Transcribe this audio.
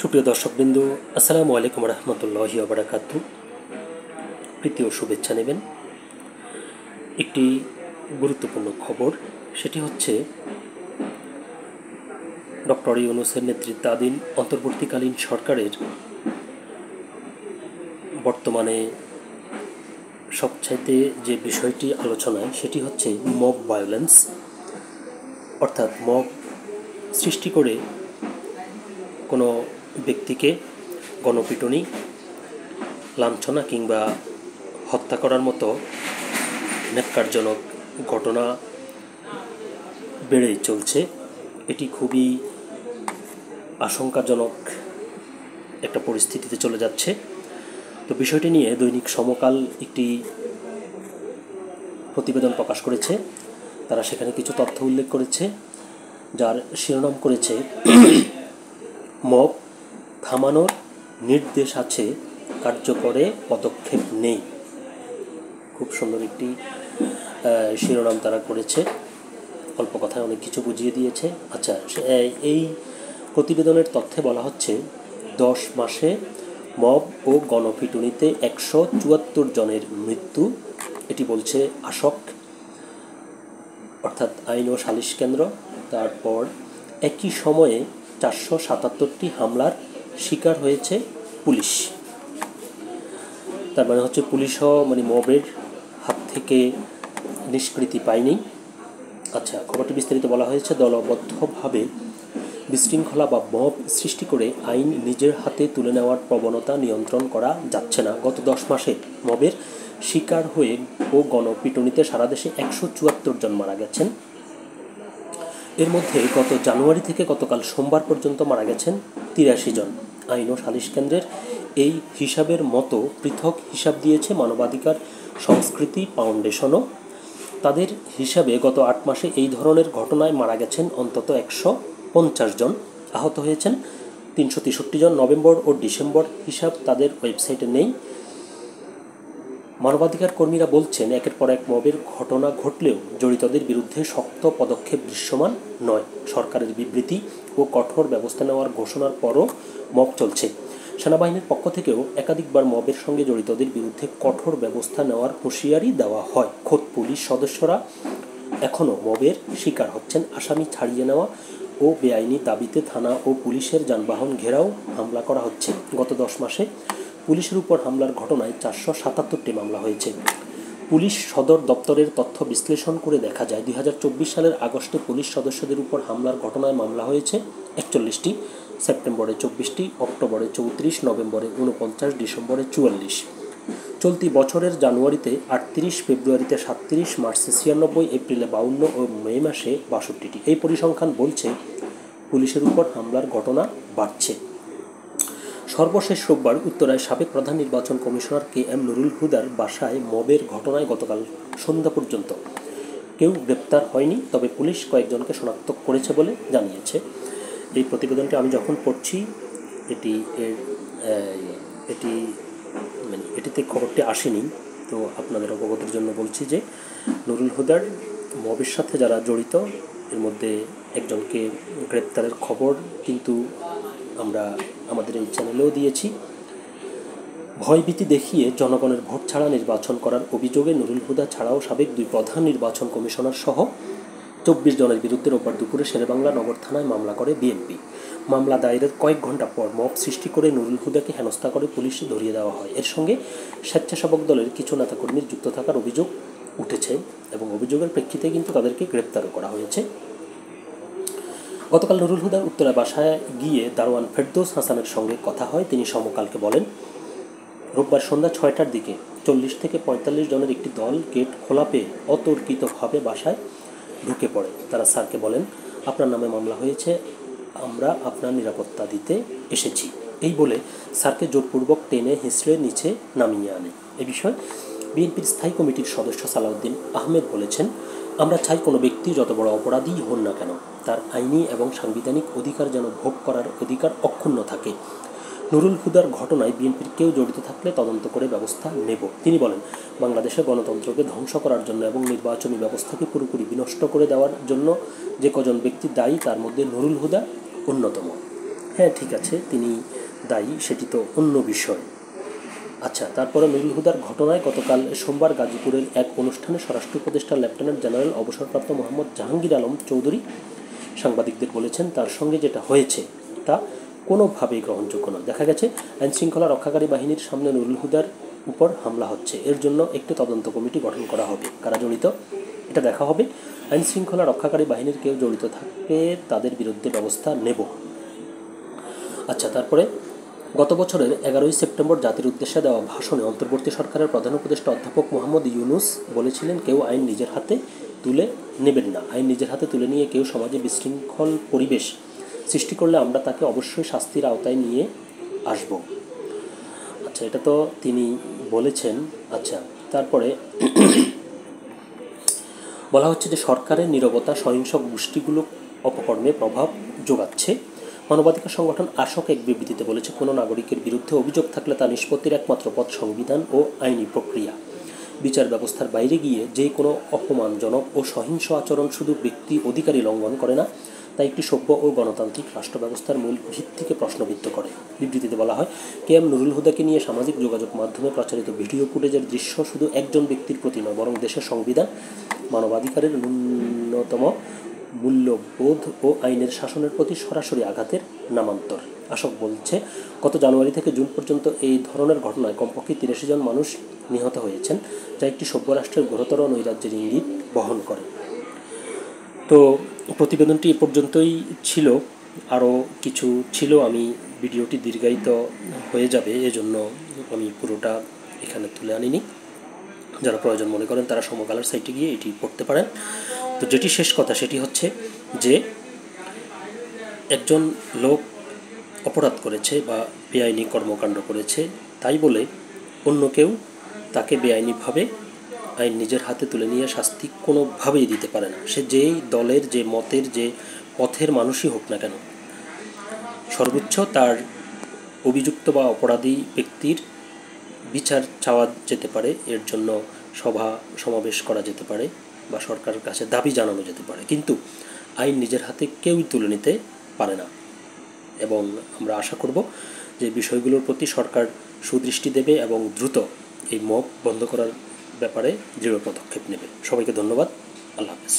সুপ্রিয় দর্শকবৃন্দ, আসসালামু আলাইকুম রহমতুল্লাহি ওয়া বারাকাতুহু। প্রীতি ও শুভেচ্ছা নেবেন। একটি গুরুত্বপূর্ণ খবর, সেটি হচ্ছে ডক্টর ইউনূসের নেতৃত্বাধীন অন্তর্বর্তীকালীন সরকারের বর্তমানে সবচাইতে যে বিষয়টি আলোচনায়, সেটি হচ্ছে মব ভায়োলেন্স, অর্থাৎ মব সৃষ্টি করে কোনো ব্যক্তিকে গণপিটুনি, লাঞ্ছনা কিংবা হত্যা করার মতো ন্যাক্কারজনক ঘটনা বেড়েই চলছে। এটি খুবই আশঙ্কাজনক একটা পরিস্থিতিতে চলে যাচ্ছে। তো বিষয়টি নিয়ে দৈনিক সমকাল একটি প্রতিবেদন প্রকাশ করেছে। তারা সেখানে কিছু তথ্য উল্লেখ করেছে, যার শিরোনাম করেছে মব থামানোর নির্দেশ আছে, কার্যকরে পদক্ষেপ নেই। খুব সুন্দর একটি শিরোনাম তারা করেছে, অল্প কথায় অনেক কিছু বুঝিয়ে দিয়েছে। আচ্ছা, এই প্রতিবেদনের তথ্যে বলা হচ্ছে 10 মাসে মব ও গণপিটুনিতে 174 জনের মৃত্যু। এটি বলছে আশক, অর্থাৎ আইন ও সালিশ কেন্দ্র। তারপর একই সময়ে 477টি হামলার শিকার হয়েছে পুলিশ। তার মানে হচ্ছে পুলিশও মবের হাত থেকে নিষ্কৃতি পায়নি। আচ্ছা, খবরটি বিস্তারিত বলা হয়েছে, দলবদ্ধভাবে বিশৃঙ্খলা বা মব সৃষ্টি করে আইন নিজের হাতে তুলে নেওয়ার প্রবণতা নিয়ন্ত্রণ করা যাচ্ছে না। গত 10 মাসে মবের শিকার হয়ে ও গণপিটুনিতে সারা দেশে 174 জন মারা গেছেন। এর মধ্যে গত জানুয়ারি থেকে গতকাল সোমবার পর্যন্ত মারা গেছেন 83 জন। আইন ও সালিশ কেন্দ্রের এই হিসাবের মতো পৃথক হিসাব দিয়েছে মানবাধিকার সংস্কৃতি ফাউন্ডেশনও। তাদের হিসাবে গত 8 মাসে এই ধরনের ঘটনায় মারা গেছেন অন্তত 150 জন, আহত হয়েছেন 363 জন। নভেম্বর ও ডিসেম্বর হিসাব তাদের ওয়েবসাইটে নেই। মানবাধিকার কর্মীরা বলছেন, একের পর এক মবের ঘটনা ঘটলেও জড়িতদের বিরুদ্ধে শক্ত পদক্ষেপ দৃশ্যমান নয়। সরকারের বিবৃতি ও কঠোর ব্যবস্থা নেওয়ার ঘোষণার পরও মব চলছে। সেনাবাহিনীর পক্ষ থেকেও একাধিকবার মবের সঙ্গে জড়িতদের বিরুদ্ধে কঠোর ব্যবস্থা নেওয়ার হুঁশিয়ারি দেওয়া হয়। খোদ পুলিশ সদস্যরা এখনও মবের শিকার হচ্ছেন। আসামি ছাড়িয়ে নেওয়া ও বেআইনি দাবিতে থানা ও পুলিশের যানবাহন ঘেরাও, হামলা করা হচ্ছে। গত 10 মাসে পুলিশের উপর হামলার ঘটনায় 477টি মামলা হয়েছে। পুলিশ সদর দপ্তরের তথ্য বিশ্লেষণ করে দেখা যায়, 2024 সালের আগস্টে পুলিশ সদস্যদের উপর হামলার ঘটনায় মামলা হয়েছে 41টি, সেপ্টেম্বরে 24টি, অক্টোবরে 34, নভেম্বরে 49, ডিসেম্বরে 44। চলতি বছরের জানুয়ারিতে 38, ফেব্রুয়ারিতে 37, মার্চে 96, এপ্রিলে 52 ও মে মাসে 62টি। এই পরিসংখ্যান বলছে পুলিশের উপর হামলার ঘটনা বাড়ছে। সর্বশেষ রোববার উত্তরায় সাবেক প্রধান নির্বাচন কমিশনার KM নুরুল হুদার বাসায় মবের ঘটনায় গতকাল সন্ধ্যা পর্যন্ত কেউ গ্রেপ্তার হয়নি, তবে পুলিশ কয়েকজনকে শনাক্ত করেছে বলে জানিয়েছে। এই প্রতিবেদনটি আমি যখন পড়ছি, এটিতে খবরটি আসেনি, তো আপনাদের অবগতির জন্য বলছি যে নুরুল হুদার মবের সাথে যারা জড়িত, এর মধ্যে একজনকে গ্রেপ্তারের খবর কিন্তু আমরা আমাদের এই চ্যানেলেও দিয়েছি। ভয়ভীতি দেখিয়ে জনগণের ভোট ছাড়া নির্বাচন করার অভিযোগে নুরুল হুদা ছাড়াও সাবেক 2 প্রধান নির্বাচন কমিশনার সহ 24 জনের বিরুদ্ধে রোববার দুপুরে শেরেবাংলা নগর থানায় মামলা করে বিএনপি। মামলা দায়েরের কয়েক ঘন্টা পর মব সৃষ্টি করে নুরুল হুদাকে হেনস্থা করে পুলিশে ধরিয়ে দেওয়া হয়। এর সঙ্গে স্বেচ্ছাসেবক দলের কিছু নেতাকর্মীর যুক্ত থাকার অভিযোগ উঠেছে এবং অভিযোগের প্রেক্ষিতে কিন্তু তাদেরকে গ্রেপ্তারও করা হয়েছে। গতকাল নুরুল হুদার উত্তরা বাসায় গিয়ে দারোয়ান ফেরদৌস হাসানের সঙ্গে কথা হয়। তিনি সমকালকে বলেন, রোববার সন্ধ্যা 6টার দিকে 40 থেকে 45 জনের একটি দল গেট খোলা পেয়ে অতর্কিতভাবে বাসায় ঢুকে পড়ে। তারা স্যারকে বলেন, আপনার নামে মামলা হয়েছে, আমরা আপনার নিরাপত্তা দিতে এসেছি। এই বলে স্যারকে জোরপূর্বক টেনে হিঁচড়ে নিচে নামিয়ে আনে। এ বিষয়ে বিএনপির স্থায়ী কমিটির সদস্য সালাউদ্দিন আহমেদ বলেছেন, আমরা চাই কোনো ব্যক্তি যত বড় অপরাধীই হন না কেন, তার আইনি এবং সাংবিধানিক অধিকার যেন ভোগ করার অধিকার অক্ষুণ্ণ থাকে। নুরুল হুদার ঘটনায় বিএনপির কেউ জড়িত থাকলে তদন্ত করে ব্যবস্থা নেব। তিনি বলেন, বাংলাদেশের গণতন্ত্রকে ধ্বংস করার জন্য এবং নির্বাচনী ব্যবস্থাকে পুরোপুরি বিনষ্ট করে দেওয়ার জন্য যে কজন ব্যক্তি দায়ী, তার মধ্যে নুরুল হুদা অন্যতম। হ্যাঁ ঠিক আছে, তিনি দায়ী, সেটি তো অন্য বিষয়। আচ্ছা, তারপরে নুরুল হুদার ঘটনায় গতকাল সোমবার গাজীপুরের এক অনুষ্ঠানে স্বরাষ্ট্র উপদেষ্টা লেফটেন্যান্ট জেনারেল অবসরপ্রাপ্ত মোহাম্মদ জাহাঙ্গীর আলম চৌধুরী সাংবাদিকদের বলেছেন, তার সঙ্গে যেটা হয়েছে তা কোনোভাবেই গ্রহণযোগ্য নয়। দেখা গেছে আইনশৃঙ্খলা রক্ষাকারী বাহিনীর সামনে নুরুল হুদার উপর হামলা হচ্ছে, এর জন্য একটি তদন্ত কমিটি গঠন করা হবে, কারা জড়িত এটা দেখা হবে। আইনশৃঙ্খলা রক্ষাকারী বাহিনীর কেউ জড়িত থাকলে তাদের বিরুদ্ধে ব্যবস্থা নেব। আচ্ছা, তারপরে গত বছরের 11ই সেপ্টেম্বর জাতির উদ্দেশ্যে দেওয়া ভাষণে অন্তর্বর্তী সরকারের প্রধান উপদেষ্টা অধ্যাপক মোহাম্মদ ইউনুস বলেছিলেন, কেউ আইন নিজের হাতে তুলে নেবেন না। আইন নিজের হাতে তুলে নিয়ে কেউ সমাজে বিশৃঙ্খল পরিবেশ সৃষ্টি করলে আমরা তাকে অবশ্যই শাস্তির আওতায় নিয়ে আসব। আচ্ছা, এটা তো তিনি বলেছেন। আচ্ছা, তারপরে বলা হচ্ছে যে সরকারের নীরবতা সহিংস গোষ্ঠীগুলো অপকর্মে প্রভাব যোগাচ্ছে। মানবাধিকার সংগঠন আশক এক বিবৃতিতে বলেছে, কোনো নাগরিকের বিরুদ্ধে অভিযোগ থাকলে তা নিষ্পত্তির একমাত্র পথ সংবিধান ও আইনি প্রক্রিয়া। বিচার ব্যবস্থার বাইরে গিয়ে যে কোনো অপমানজনক ও সহিংস আচরণ শুধু ব্যক্তি অধিকারই লঙ্ঘন করে না, তা একটি সভ্য ও গণতান্ত্রিক রাষ্ট্র ব্যবস্থার মূল ভিত্তিকে প্রশ্নবিদ্ধ করে। বিবৃতিতে বলা হয়, কেএম নুরুল হুদাকে নিয়ে সামাজিক যোগাযোগ মাধ্যমে প্রচারিত ভিডিও ফুটেজের দৃশ্য শুধু একজন ব্যক্তির প্রতি নয়, বরং দেশের সংবিধান, মানবাধিকারের ন্যূনতম মূল্যবোধ ও আইনের শাসনের প্রতি সরাসরি আঘাতের নামান্তর। আশক বলছে, গত জানুয়ারি থেকে জুন পর্যন্ত এই ধরনের ঘটনায় কমপক্ষে 83 জন মানুষ নিহত হয়েছেন, যা একটি সভ্য রাষ্ট্রের ঘোরতর নৈরাজ্যের ইঙ্গিত বহন করে। তো প্রতিবেদনটি এ পর্যন্তই ছিল, আরও কিছু ছিল, আমি ভিডিওটি দীর্ঘায়িত হয়ে যাবে এজন্য আমি পুরোটা এখানে তুলে আনিনি। যারা প্রয়োজন মনে করেন তারা সমকালের সাইটে গিয়ে এটি পড়তে পারেন। তো যেটি শেষ কথা সেটি হচ্ছে যে একজন লোক অপরাধ করেছে বা বেআইনি কর্মকাণ্ড করেছে, তাই বলে অন্য কেউ তাকে বেআইনিভাবে আইন নিজের হাতে তুলে নিয়ে শাস্তি কোনোভাবেই দিতে পারে না। সে যেই দলের, যে মতের, যে পথের মানুষই হোক না কেন, সর্বোচ্চ তার অভিযুক্ত বা অপরাধী ব্যক্তির বিচার চাওয়া যেতে পারে, এর জন্য সভা সমাবেশ করা যেতে পারে বা সরকারের কাছে দাবি জানানো যেতে পারে, কিন্তু আইন নিজের হাতে কেউই তুলে নিতে পারে না। এবং আমরা আশা করব যে বিষয়গুলোর প্রতি সরকার সুদৃষ্টি দেবে এবং দ্রুত এই মব বন্ধ করার ব্যাপারে দৃঢ় পদক্ষেপ নেবে। সবাইকে ধন্যবাদ। আল্লাহ হাফেজ।